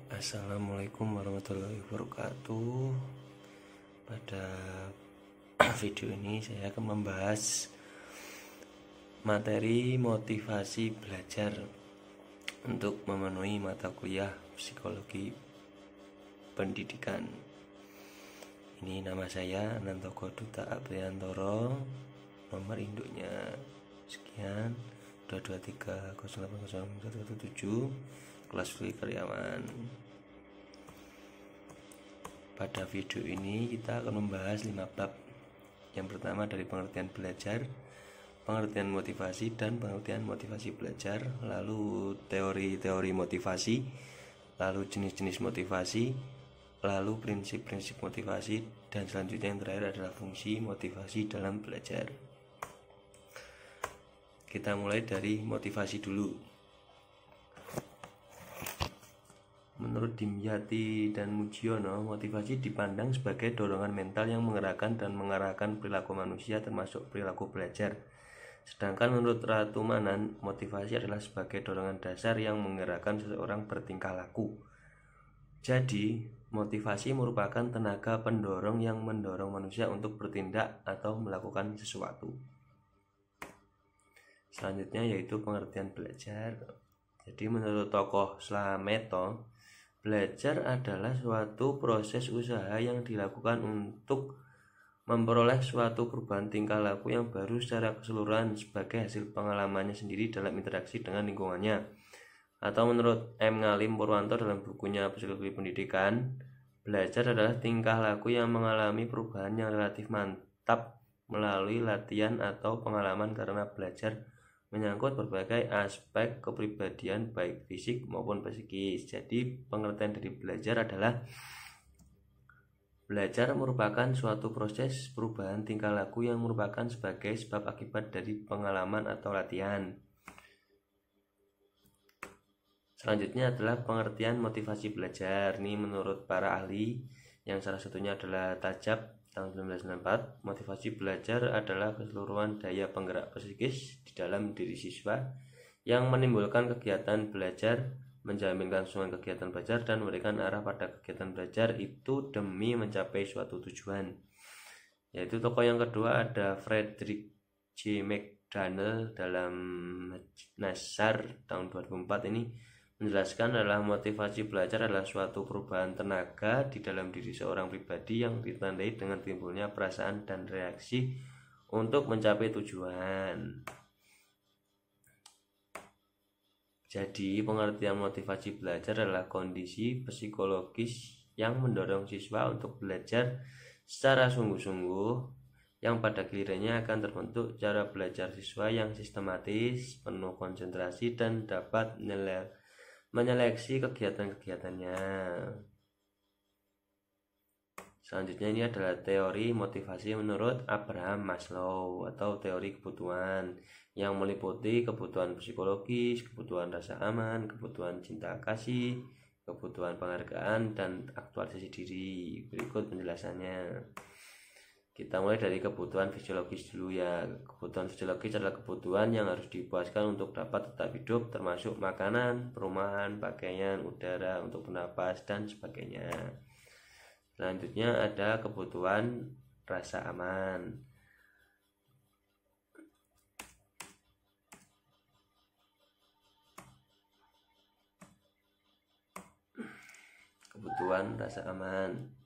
Assalamualaikum warahmatullahi wabarakatuh. Pada video ini saya akan membahas materi motivasi belajar untuk memenuhi mata kuliah psikologi pendidikan. Ini nama saya Anantogo Duta Apriantoro, nomor induknya sekian 223080117, kelas V karyawan. Pada video ini kita akan membahas 5 bab. Yang pertama dari pengertian belajar, pengertian motivasi dan pengertian motivasi belajar, lalu teori-teori motivasi, lalu jenis-jenis motivasi, lalu prinsip-prinsip motivasi, dan selanjutnya yang terakhir adalah fungsi motivasi dalam belajar. Kita mulai dari motivasi dulu. Menurut Dimyati dan Mujiono, motivasi dipandang sebagai dorongan mental yang menggerakkan dan mengarahkan perilaku manusia, termasuk perilaku belajar. Sedangkan menurut Ratu Manan, motivasi adalah sebagai dorongan dasar yang menggerakkan seseorang bertingkah laku. Jadi, motivasi merupakan tenaga pendorong yang mendorong manusia untuk bertindak atau melakukan sesuatu. Selanjutnya yaitu pengertian belajar. Jadi menurut tokoh Slameto, belajar adalah suatu proses usaha yang dilakukan untuk memperoleh suatu perubahan tingkah laku yang baru secara keseluruhan sebagai hasil pengalamannya sendiri dalam interaksi dengan lingkungannya. Atau menurut M. Ngalim Purwanto dalam bukunya Psikologi Pendidikan, belajar adalah tingkah laku yang mengalami perubahan yang relatif mantap melalui latihan atau pengalaman, karena belajar menyangkut berbagai aspek kepribadian baik fisik maupun psikis. Jadi pengertian dari belajar adalah belajar merupakan suatu proses perubahan tingkah laku yang merupakan sebagai sebab akibat dari pengalaman atau latihan. Selanjutnya adalah pengertian motivasi belajar. Ini menurut para ahli, yang salah satunya adalah Tajab tahun 1994, motivasi belajar adalah keseluruhan daya penggerak psikis di dalam diri siswa yang menimbulkan kegiatan belajar, menjamin kelangsungan kegiatan belajar, dan memberikan arah pada kegiatan belajar itu demi mencapai suatu tujuan. Yaitu tokoh yang kedua ada Frederick J. McDaniel dalam Nasar tahun 2004 ini menjelaskan adalah motivasi belajar adalah suatu perubahan tenaga di dalam diri seorang pribadi yang ditandai dengan timbulnya perasaan dan reaksi untuk mencapai tujuan. Jadi pengertian motivasi belajar adalah kondisi psikologis yang mendorong siswa untuk belajar secara sungguh-sungguh, yang pada gilirannya akan terbentuk cara belajar siswa yang sistematis, penuh konsentrasi, dan dapat menyeleksi kegiatan-kegiatannya. Selanjutnya ini adalah teori motivasi menurut Abraham Maslow atau teori kebutuhan, yang meliputi kebutuhan psikologis, kebutuhan rasa aman, kebutuhan cinta kasih, kebutuhan penghargaan, dan aktualisasi diri. Berikut penjelasannya. Kita mulai dari kebutuhan fisiologis dulu ya. Kebutuhan fisiologis adalah kebutuhan yang harus dipuaskan untuk dapat tetap hidup, termasuk makanan, perumahan, pakaian, udara untuk bernapas, dan sebagainya. Selanjutnya ada kebutuhan rasa aman. Kebutuhan rasa aman.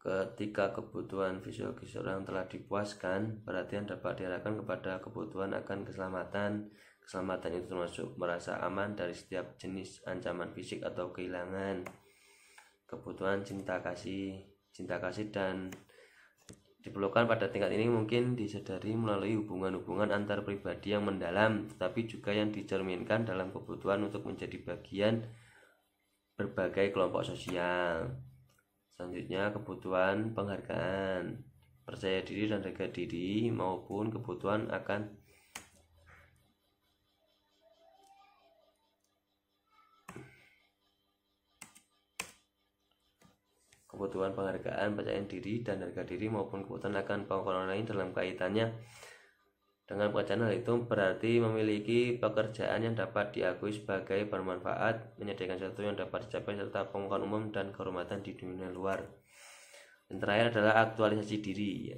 Ketika kebutuhan fisiologis orang telah dipuaskan, perhatian dapat diarahkan kepada kebutuhan akan keselamatan. Keselamatan itu termasuk merasa aman dari setiap jenis ancaman fisik atau kehilangan. Kebutuhan cinta kasih dan diperlukan pada tingkat ini mungkin disadari melalui hubungan-hubungan antar pribadi yang mendalam, tetapi juga yang dicerminkan dalam kebutuhan untuk menjadi bagian berbagai kelompok sosial. Selanjutnya kebutuhan penghargaan, percaya diri dan harga diri, maupun kebutuhan akan penghargaan, percaya diri dan harga diri, maupun kebutuhan akan pengakuan lain dalam kaitannya Dengan pekerjaan hal itu berarti memiliki pekerjaan yang dapat diakui sebagai bermanfaat, menyediakan sesuatu yang dapat dicapai, serta pengukuhan umum dan kehormatan di dunia luar. Yang terakhir adalah aktualisasi diri.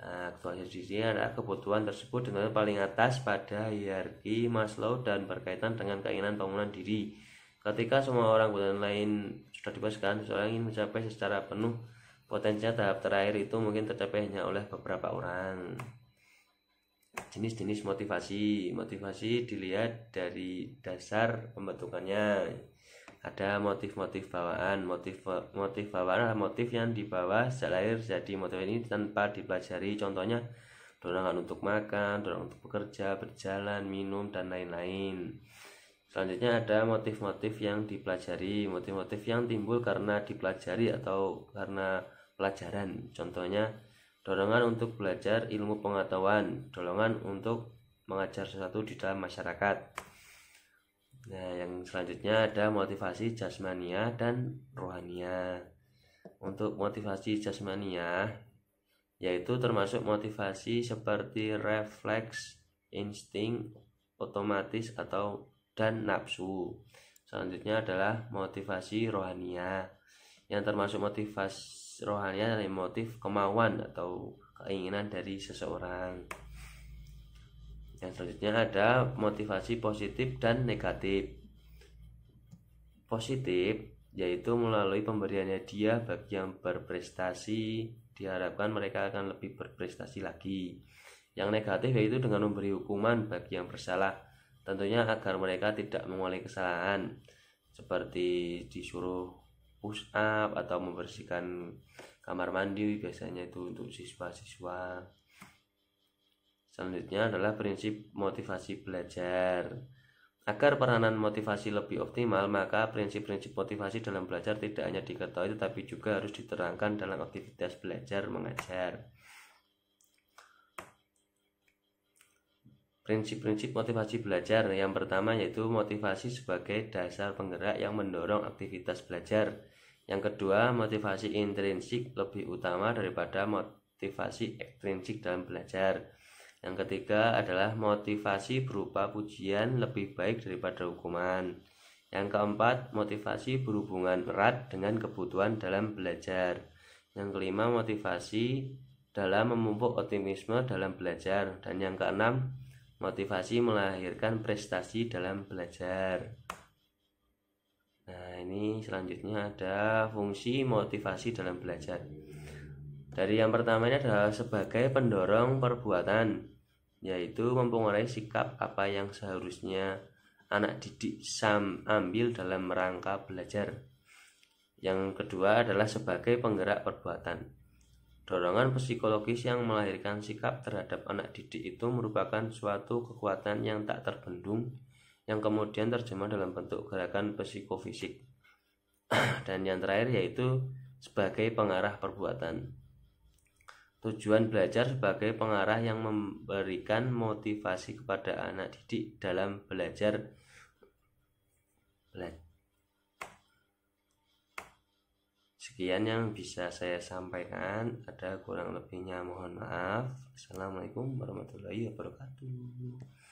Nah, aktualisasi diri adalah kebutuhan tersebut dengan paling atas pada hierarki Maslow dan berkaitan dengan keinginan pembangunan diri. Ketika semua orang kebutuhan lain sudah dibebaskan, seseorang ingin mencapai secara penuh potensinya. Tahap terakhir itu mungkin tercapai hanya oleh beberapa orang. Jenis-jenis motivasi. Motivasi dilihat dari dasar pembentukannya. Ada motif-motif bawaan. Motif bawaan adalah motif yang dibawa sejak lahir. Jadi motif ini tanpa dipelajari. Contohnya dorongan untuk makan, dorongan untuk bekerja, berjalan, minum, dan lain-lain. Selanjutnya ada motif-motif yang dipelajari. Motif-motif yang timbul karena dipelajari atau karena pelajaran. Contohnya dorongan untuk belajar ilmu pengetahuan, dorongan untuk mengajar sesuatu di dalam masyarakat. Nah, yang selanjutnya ada motivasi jasmania dan rohania. Untuk motivasi jasmania, yaitu termasuk motivasi seperti refleks, insting, otomatis dan nafsu. Selanjutnya adalah motivasi rohania, yang termasuk motivasi rohania adalah motif kemauan atau keinginan dari seseorang. Yang selanjutnya ada motivasi positif dan negatif. Positif yaitu melalui pemberian hadiah bagi yang berprestasi, diharapkan mereka akan lebih berprestasi lagi. Yang negatif yaitu dengan memberi hukuman bagi yang bersalah, tentunya agar mereka tidak mengulangi kesalahan, seperti disuruh push up atau membersihkan kamar mandi, biasanya itu untuk siswa-siswa. Selanjutnya adalah prinsip motivasi belajar. Agar peranan motivasi lebih optimal, maka prinsip-prinsip motivasi dalam belajar tidak hanya diketahui tetapi juga harus diterangkan dalam aktivitas belajar mengajar. Prinsip-prinsip motivasi belajar. Yang pertama yaitu motivasi sebagai dasar penggerak yang mendorong aktivitas belajar. Yang kedua, motivasi intrinsik lebih utama daripada motivasi ekstrinsik dalam belajar. Yang ketiga adalah motivasi berupa pujian lebih baik daripada hukuman. Yang keempat, motivasi berhubungan erat dengan kebutuhan dalam belajar. Yang kelima, motivasi dalam memupuk optimisme dalam belajar. Dan yang keenam, motivasi melahirkan prestasi dalam belajar. Nah, ini selanjutnya ada fungsi motivasi dalam belajar. Dari yang pertama ini adalah sebagai pendorong perbuatan, yaitu mempengaruhi sikap apa yang seharusnya anak didik ambil dalam rangka belajar. Yang kedua adalah sebagai penggerak perbuatan. Dorongan psikologis yang melahirkan sikap terhadap anak didik itu merupakan suatu kekuatan yang tak terbendung, yang kemudian terjemah dalam bentuk gerakan psikofisik. Dan yang terakhir yaitu sebagai pengarah perbuatan. Tujuan belajar sebagai pengarah yang memberikan motivasi kepada anak didik dalam belajar. Sekian yang bisa saya sampaikan, ada kurang lebihnya mohon maaf. Assalamualaikum warahmatullahi wabarakatuh.